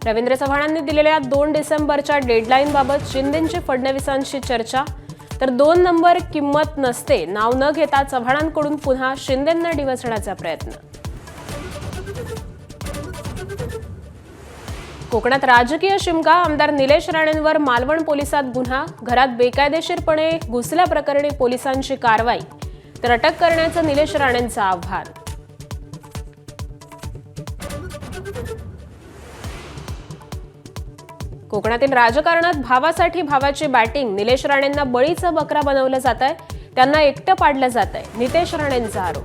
रवींद्र चव्हाणांनी दिलेल्या 2 डिसेंबरच्या डेडलाईनबाबत शिंदेंची फडणवीसांशी चर्चा, तर 2 नंबर किंमत नसते नाव न घेता चव्हाणांकडून पुन्हा शिंदेंना डिवचण्याचा प्रयत्न. कोकणात राजकीय शिमगा, आमदार निलेश राणेंवर मालवण पोलिसात गुन्हा, घरात बेकायदेशीरपणे घुसल्याप्रकरणी पोलिसांची कारवाई, तर अटक करण्याचं निलेश राणेंचं आव्हान. कोकणातील राजकारणात भावासाठी भावाची बॅटिंग, निलेश राणेंना बळीचं बकरा बनवलं जातंय, त्यांना एकटं पाडलं जातंय, नितेश राणेंचा आरोप.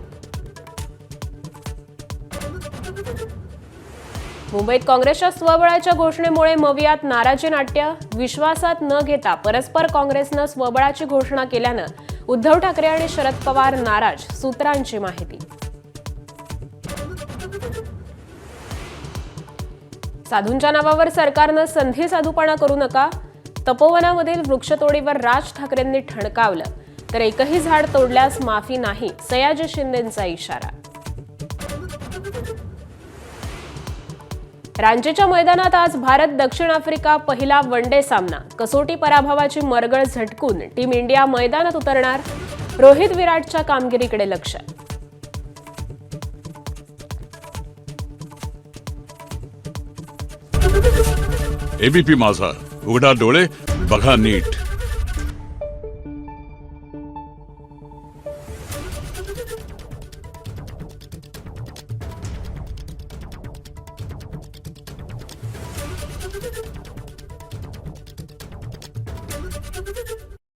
मुंबईत काँग्रेसच्या स्वबळाच्या घोषणेमुळे मवियात नाराजी नाट्य, विश्वासात न घेता परस्पर काँग्रेसनं स्वबळाची घोषणा केल्यानं उद्धव ठाकरे आणि शरद पवार नाराज, सूत्रांची माहिती. साधूंच्या नावावर सरकारनं संधी साधूपणा करू नका, तपोवनामधील वृक्षतोडीवर राज ठाकरेंनी ठणकावलं, तर एकही झाड तोडल्यास माफी नाही, सयाजी शिंदेंचा इशारा. रांचीच्या मैदानात आज भारत दक्षिण आफ्रिका पहिला वनडे सामना, कसोटी पराभवाची मरगळ झटकून टीम इंडिया मैदानात उतरणार, रोहित विराटच्या कामगिरीकडे लक्ष. एबीपी माझा, उघडा डोळे बघा नीट.